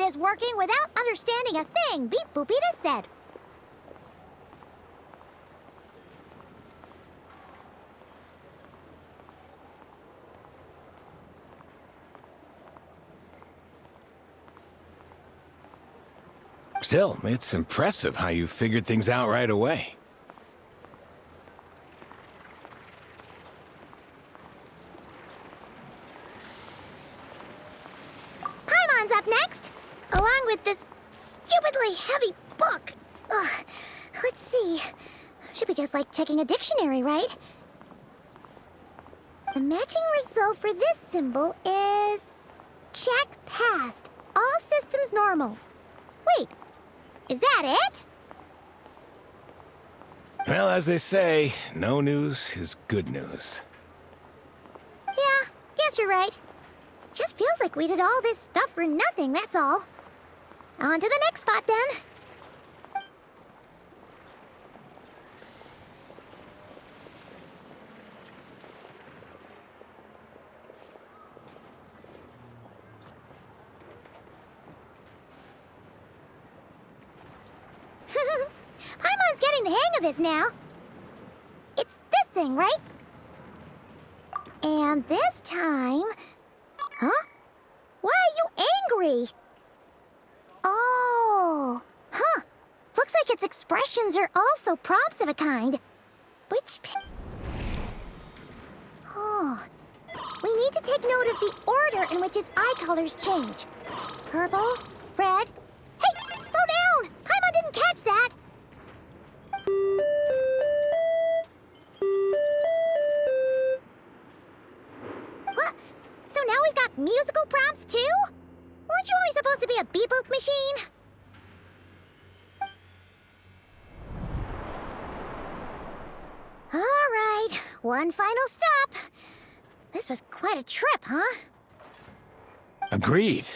this working without understanding a thing Beep Boopita said. Still, it's impressive how you figured things out right away. Paimon's up next, along with this stupidly heavy book. Ugh. Let's see. Should be just like checking a dictionary, right? The matching result for this symbol is... check passed. All systems normal. Wait, is that it? Well, as they say, no news is good news. Yeah, guess you're right. Just feels like we did all this stuff for nothing, that's all. On to the next spot, then. Paimon's getting the hang of this now. It's this thing, right? And this time... Huh? Why are you angry? Oh, huh. Looks like its expressions are also prompts of a kind. Which Oh. We need to take note of the order in which his eye colors change. Purple, red... Hey, slow down! Paimon didn't catch that! What? So now we've got musical prompts too? Weren't you only supposed to be a beep-boop machine? All right, one final stop. This was quite a trip, huh? Agreed.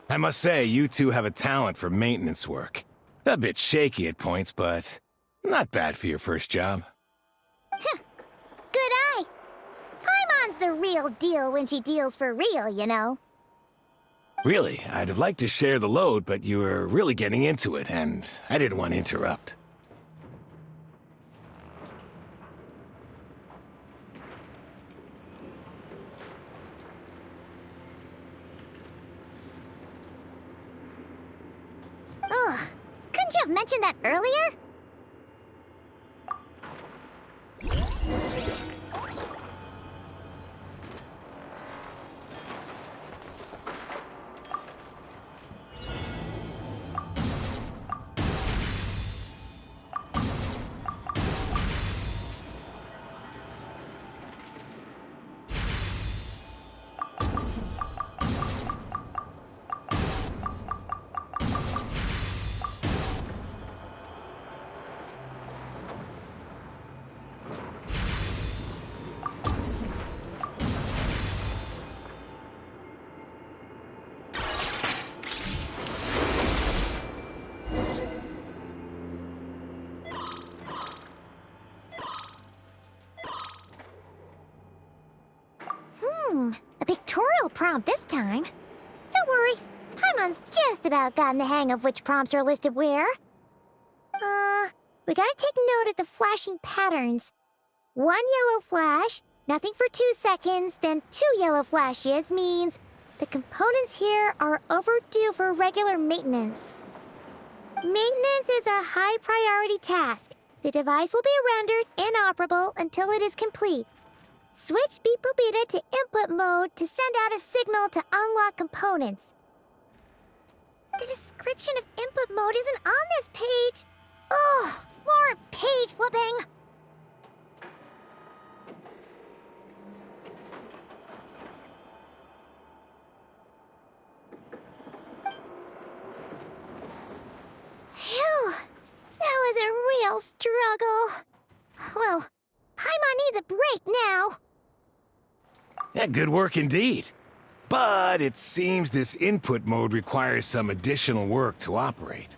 I must say, you two have a talent for maintenance work. A bit shaky at points, but not bad for your first job. Good eye. Paimon's the real deal when she deals for real, you know. Really, I'd have liked to share the load, but you were really getting into it, and I didn't want to interrupt. Ugh, couldn't you have mentioned that earlier? A pictorial prompt this time. Don't worry, Paimon's just about gotten the hang of which prompts are listed where. We gotta take note of the flashing patterns. 1 yellow flash, nothing for 2 seconds, then 2 yellow flashes means the components here are overdue for regular maintenance. Maintenance is a high priority task. The device will be rendered inoperable until it is complete. Switch Beep Boopita to input mode to send out a signal to unlock components. The description of input mode isn't on this page. Ugh, more page flipping. Phew, that was a real struggle. Well, Paimon needs a break now. Yeah, good work indeed. But it seems this input mode requires some additional work to operate.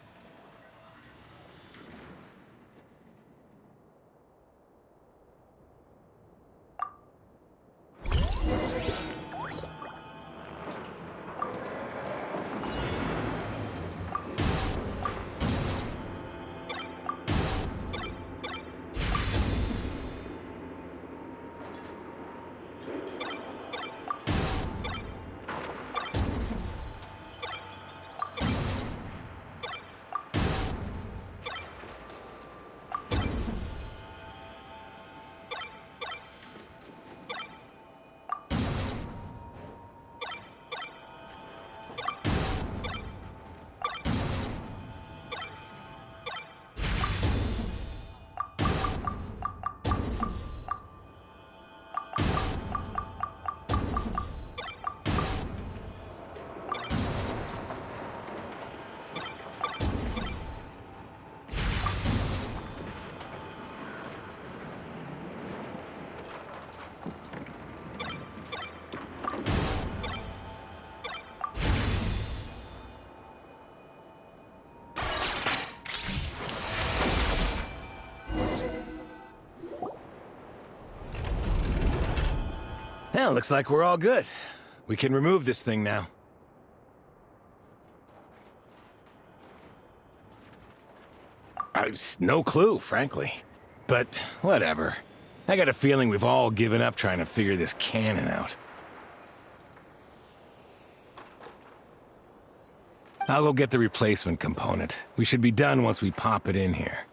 Well, looks like we're all good. We can remove this thing now. No clue, frankly. But whatever. I got a feeling we've all given up trying to figure this cannon out. I'll go get the replacement component. We should be done once we pop it in here.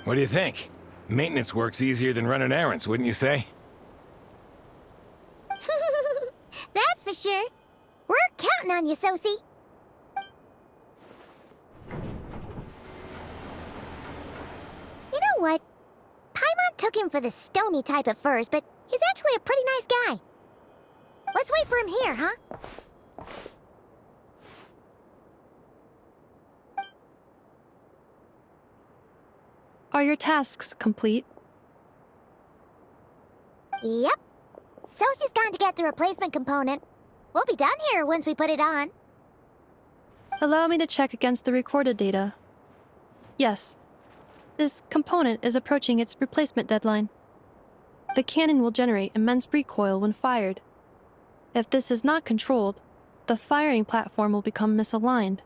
What do you think? Maintenance work's easier than running errands, wouldn't you say? That's for sure. We're counting on you, Sosie. You know what? Paimon took him for the stony type at first, but he's actually a pretty nice guy. Let's wait for him here, huh? Are your tasks complete? Yep. Sosie's gone to get the replacement component. We'll be done here once we put it on. Allow me to check against the recorded data. Yes. This component is approaching its replacement deadline. The cannon will generate immense recoil when fired. If this is not controlled, the firing platform will become misaligned.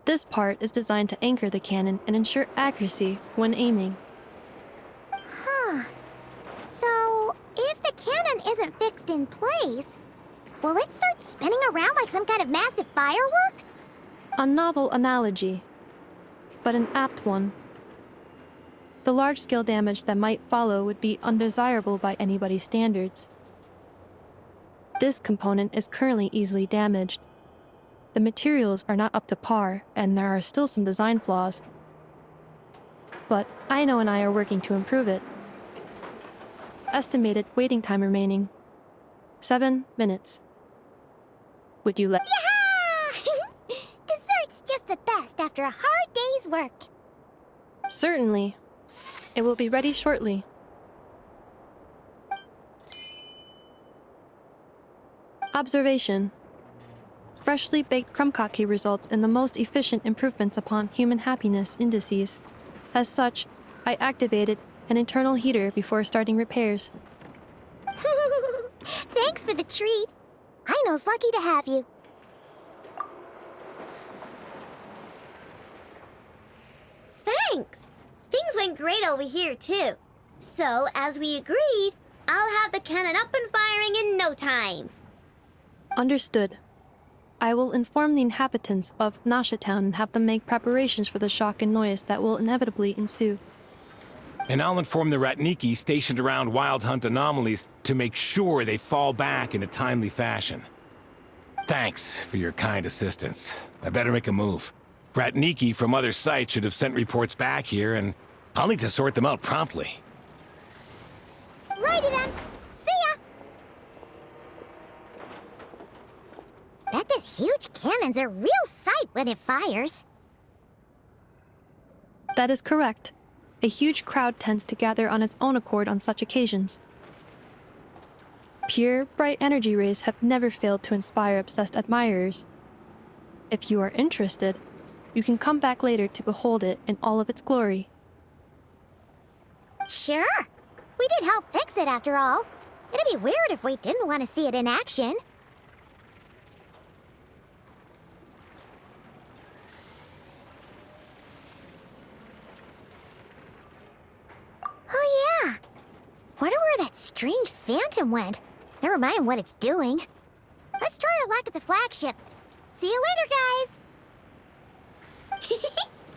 This part is designed to anchor the cannon and ensure accuracy when aiming. Huh. So, if the cannon isn't fixed in place, will it start spinning around like some kind of massive firework? A novel analogy, but an apt one. The large-scale damage that might follow would be undesirable by anybody's standards. This component is currently easily damaged. The materials are not up to par, and there are still some design flaws. But Aino and I are working to improve it. Estimated waiting time remaining: 7 minutes. Would you let— Yaha! Dessert's just the best after a hard day's work. Certainly. It will be ready shortly. Observation. Freshly baked krumkake results in the most efficient improvements upon human happiness indices. As such, I activated an internal heater before starting repairs. Thanks for the treat. Aino's lucky to have you. Thanks! Things went great over here, too. So, as we agreed, I'll have the cannon up and firing in no time. Understood. I will inform the inhabitants of Nasha Town and have them make preparations for the shock and noise that will inevitably ensue. And I'll inform the Ratniki stationed around Wild Hunt anomalies to make sure they fall back in a timely fashion. Thanks for your kind assistance. I better make a move. Ratniki from other sites should have sent reports back here, and I'll need to sort them out promptly. Righty then. See ya! Bet this huge cannon's a real sight when it fires. That is correct. A huge crowd tends to gather on its own accord on such occasions. Pure, bright energy rays have never failed to inspire obsessed admirers. If you are interested, you can come back later to behold it in all of its glory. Sure. We did help fix it after all. It'd be weird if we didn't want to see it in action. Oh yeah. Wonder where that strange phantom went. Never mind what it's doing. Let's try our luck at the flagship. See you later, guys.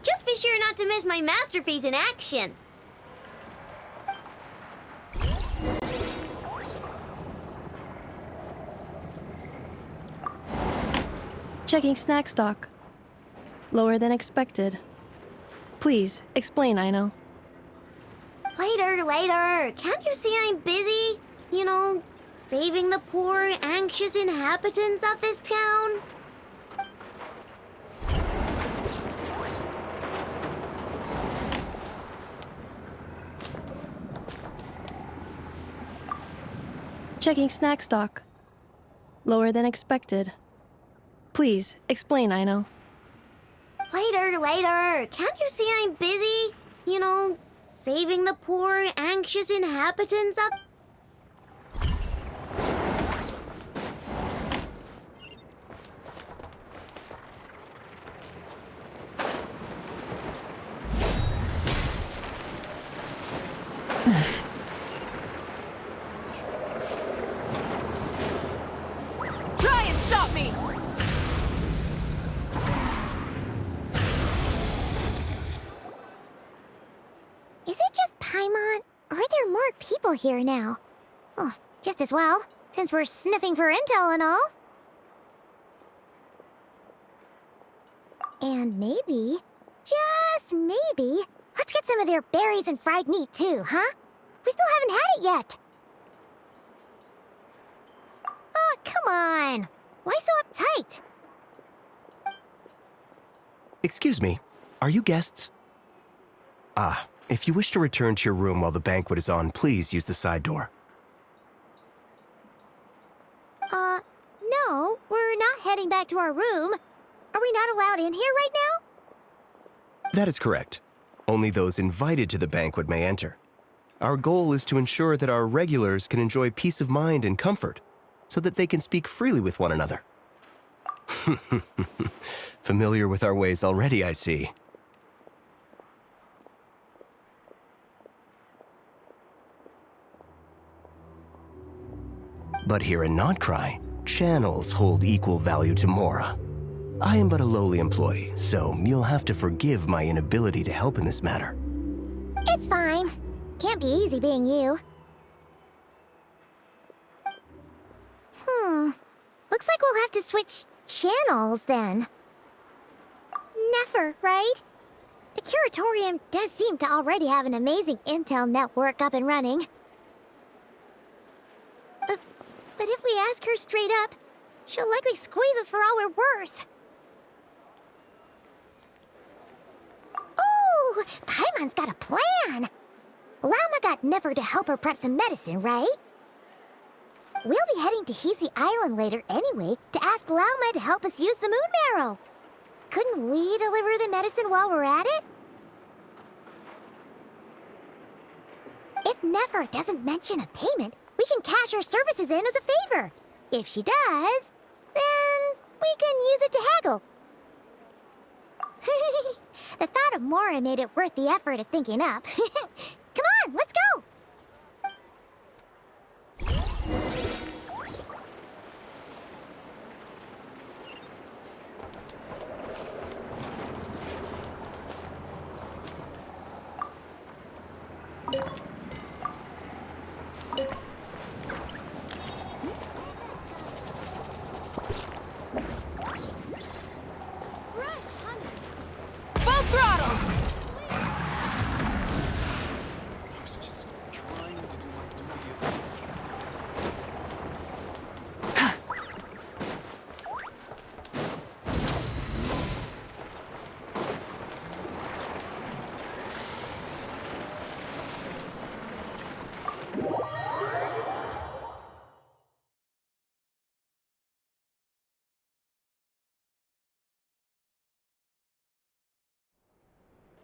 Just be sure not to miss my masterpiece in action. Checking snack stock. Lower than expected. Please, explain, Aino. Later. Can't you see I'm busy? You know, saving the poor, anxious inhabitants of this town? Checking snack stock. Lower than expected. Please, explain, Aino. Later. Can't you see I'm busy? You know, saving the poor, anxious inhabitants of... Try and stop me! Is it just Paimon, or are there more people here now? Oh, just as well, since we're sniffing for intel and all. And maybe, just maybe, let's get some of their berries and fried meat too, huh? We still haven't had it yet. Oh, come on. Why so uptight? Excuse me, are you guests? Ah, if you wish to return to your room while the banquet is on, please use the side door. No, we're not heading back to our room. Are we not allowed in here right now? That is correct. Only those invited to the banquet may enter. Our goal is to ensure that our regulars can enjoy peace of mind and comfort, so that they can speak freely with one another. Familiar with our ways already, I see. But here in Notcry, channels hold equal value to Mora. I am but a lowly employee, so you'll have to forgive my inability to help in this matter. It's fine. Can't be easy being you. Looks like we'll have to switch channels then. Never, right? The Curatorium does seem to already have an amazing intel network up and running. But if we ask her straight up, she'll likely squeeze us for all we're worth. Ooh, Paimon's got a plan! Lauma got Nefer to help her prep some medicine, right? We'll be heading to Hisi Island later anyway to ask Lauma to help us use the moon marrow. Couldn't we deliver the medicine while we're at it? If Nefer doesn't mention a payment, we can cash her services in as a favor. If she does, then we can use it to haggle. The thought of Mora made it worth the effort of thinking up. Come on, let's go! Full throttle!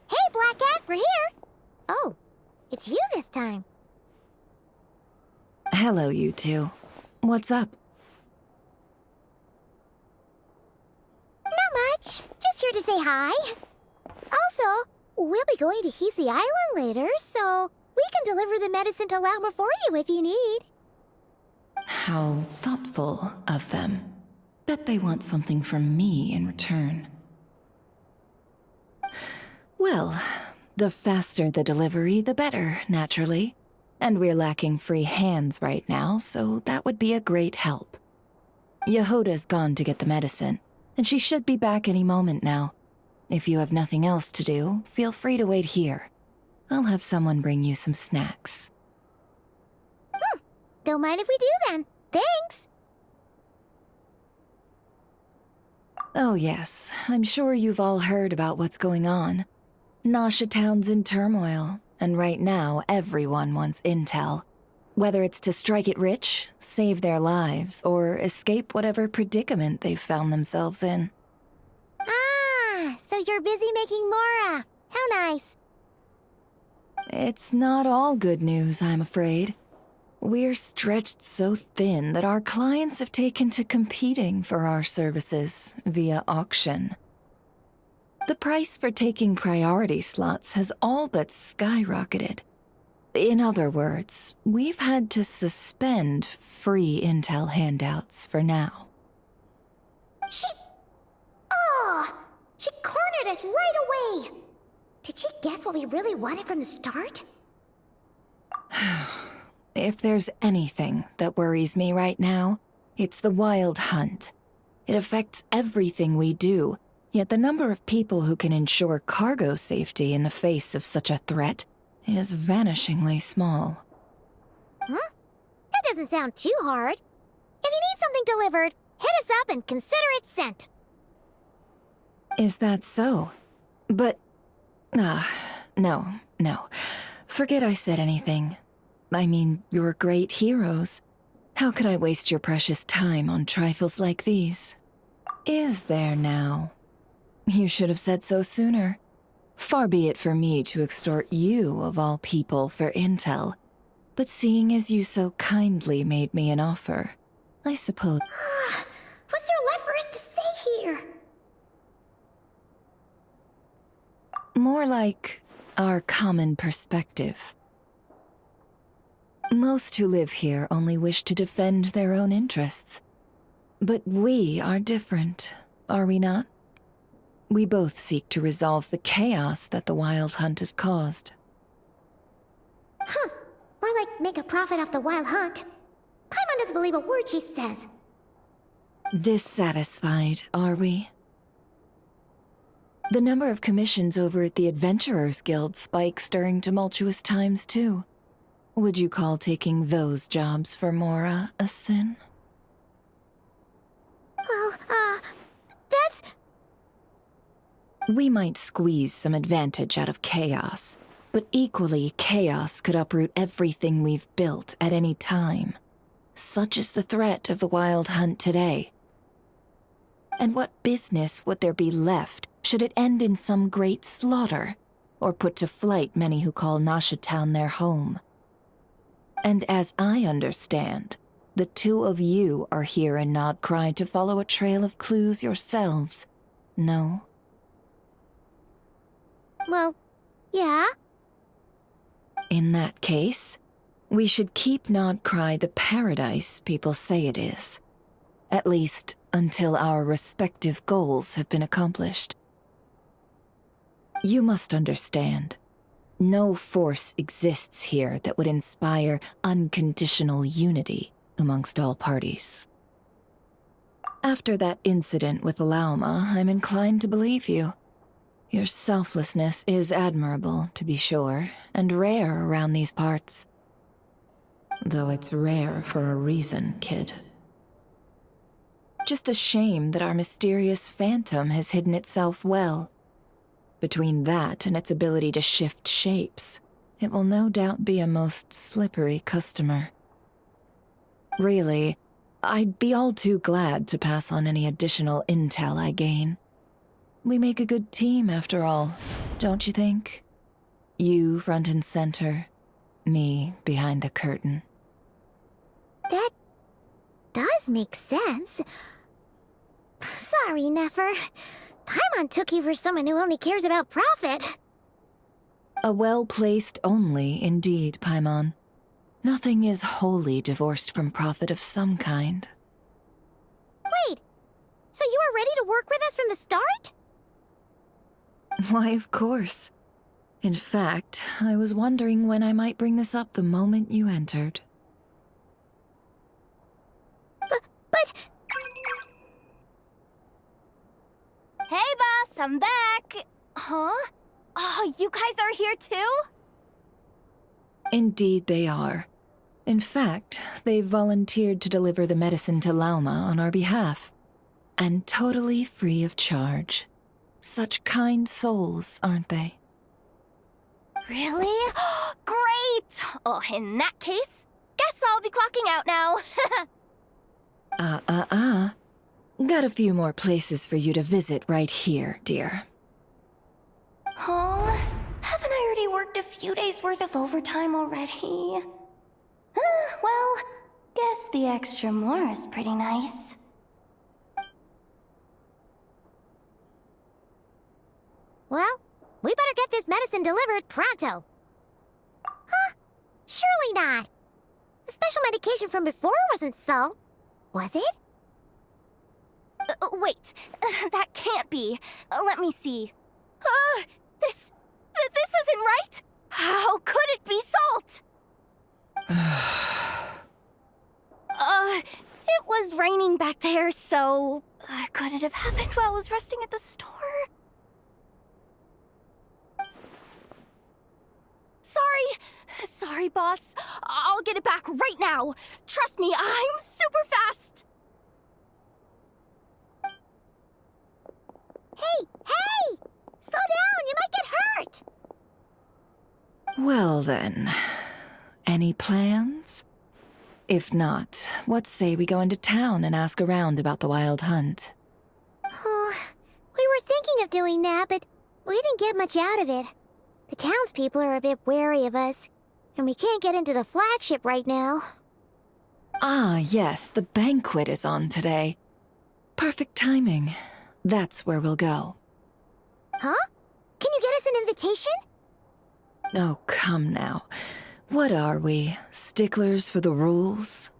Hey, Black Cat, we're here! Oh, it's you this time. Hello, you two. What's up? Not much. Just here to say hi. Also, we'll be going to Hisi Island later, so we can deliver the medicine to Lauma for you if you need. How thoughtful of them. Bet they want something from me in return. Well, the faster the delivery, the better, naturally. And we're lacking free hands right now, so that would be a great help. Yehoda's gone to get the medicine, and she should be back any moment now. If you have nothing else to do, feel free to wait here. I'll have someone bring you some snacks. Don't mind if we do then. Thanks! Oh yes, I'm sure you've all heard about what's going on. Nasha Town's in turmoil, and right now everyone wants intel. Whether it's to strike it rich, save their lives, or escape whatever predicament they've found themselves in. Ah, so you're busy making Mora. How nice. It's not all good news, I'm afraid. We're stretched so thin that our clients have taken to competing for our services via auction. The price for taking priority slots has all but skyrocketed. In other words, we've had to suspend free intel handouts for now. She cornered us right away. Did she guess what we really wanted from the start? If there's anything that worries me right now, it's the wild hunt. It affects everything we do, yet the number of people who can ensure cargo safety in the face of such a threat is vanishingly small. Huh? That doesn't sound too hard. If you need something delivered, hit us up and consider it sent. Is that so? But... no. Forget I said anything. I mean, you're great heroes. How could I waste your precious time on trifles like these? Is there now? You should have said so sooner. Far be it for me to extort you, of all people, for intel. But seeing as you so kindly made me an offer, I suppose... What's there left for us to say here? More like our common perspective. Most who live here only wish to defend their own interests. But we are different, are we not? We both seek to resolve the chaos that the Wild Hunt has caused. More like make a profit off the Wild Hunt. Paimon doesn't believe a word she says. Dissatisfied, are we? The number of commissions over at the Adventurers Guild spikes during tumultuous times, too. Would you call taking those jobs for Mora a sin? Well, that's... We might squeeze some advantage out of chaos, but equally, chaos could uproot everything we've built at any time. Such is the threat of the Wild Hunt today. And what business would there be left should it end in some great slaughter, or put to flight many who call Nasha Town their home? And as I understand, the two of you are here in Nodcry to follow a trail of clues yourselves, no? Well, yeah. In that case, we should keep Nodcry the paradise people say it is. At least, until our respective goals have been accomplished. You must understand, no force exists here that would inspire unconditional unity amongst all parties. After that incident with Lauma, I'm inclined to believe you. Your selflessness is admirable, to be sure, and rare around these parts. Though it's rare for a reason, kid. Just a shame that our mysterious phantom has hidden itself well. Between that and its ability to shift shapes, it will no doubt be a most slippery customer. Really, I'd be all too glad to pass on any additional intel I gain. We make a good team, after all, don't you think? You front and center, me behind the curtain. That does make sense. Sorry, Nefer. Paimon took you for someone who only cares about profit. A well-placed only, indeed, Paimon. Nothing is wholly divorced from profit of some kind. Wait, so you were ready to work with us from the start? Why, of course. In fact, I was wondering when I might bring this up the moment you entered. But... Hey, boss, I'm back. Huh? Oh, you guys are here too? Indeed they are. In fact, they've volunteered to deliver the medicine to Lauma on our behalf. And totally free of charge. Such kind souls, aren't they? Really? Great! Oh, in that case, guess be clocking out now. Got a few more places for you to visit right here, dear. Oh, haven't I already worked a few days worth of overtime already? Well, guess the extra more is pretty nice. Well, we better get this medicine delivered pronto. Huh? Surely not. The special medication from before wasn't salt, was it? Wait, that can't be. Let me see. This isn't right. How could it be salt? It was raining back there, so could it have happened while I was resting at the store? Sorry, boss. I'll get it back right now. Trust me, I'm super fast. Hey! Slow down, you might get hurt! Well then, any plans? If not, what say we go into town and ask around about the wild hunt? Oh, we were thinking of doing that, but we didn't get much out of it. The townspeople are a bit wary of us, and we can't get into the flagship right now. Ah, yes, the banquet is on today. Perfect timing. That's where we'll go. Huh? Can you get us an invitation? Oh, come now. What are we, sticklers for the rules?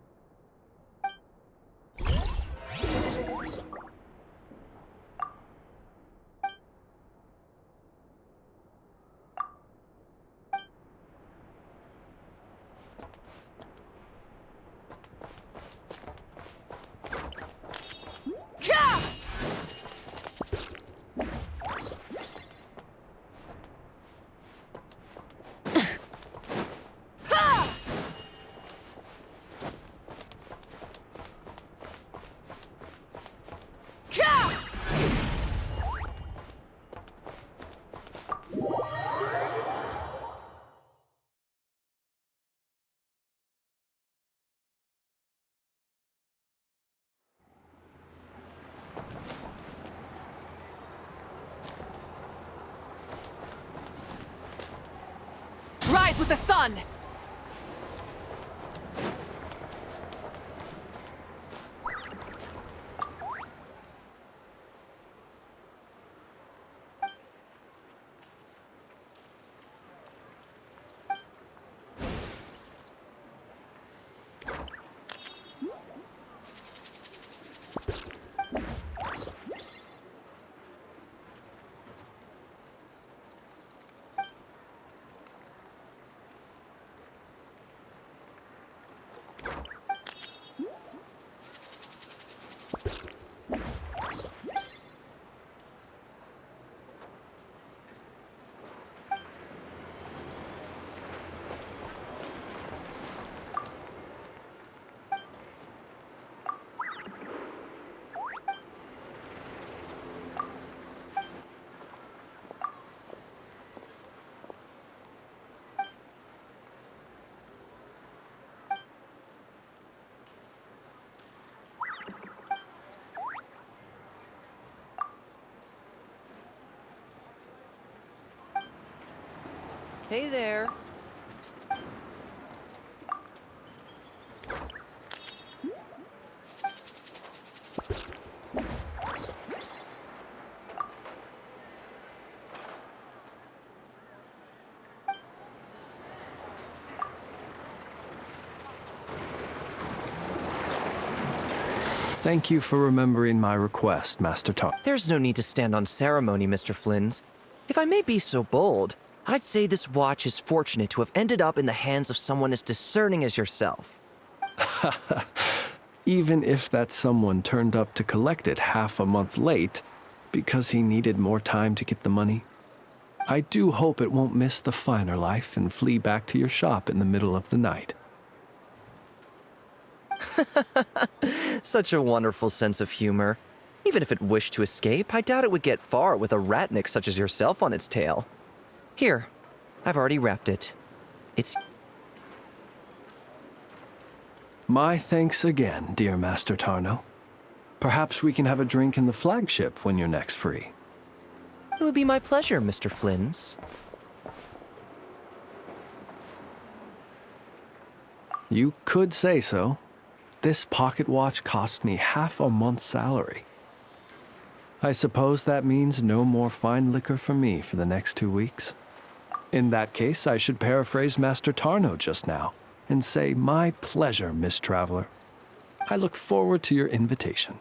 Rise with the sun! Hey there. Thank you for remembering my request, Master Tom. There's no need to stand on ceremony, Mr. Flynn's. If I may be so bold, I'd say this watch is fortunate to have ended up in the hands of someone as discerning as yourself. Even if that someone turned up to collect it half a month late because he needed more time to get the money, I do hope it won't miss the finer life and flee back to your shop in the middle of the night. Such a wonderful sense of humor. Even if it wished to escape, I doubt it would get far with a ratnik such as yourself on its tail. Here, I've already wrapped it. It's... My thanks again, dear Master Tarno. Perhaps we can have a drink in the flagship when you're next free. It would be my pleasure, Mr. Flins. You could say so. This pocket watch cost me half a month's salary. I suppose that means no more fine liquor for me for the next 2 weeks. In that case, I should paraphrase Master Tarno just now and say, my pleasure, Miss Traveler. I look forward to your invitation.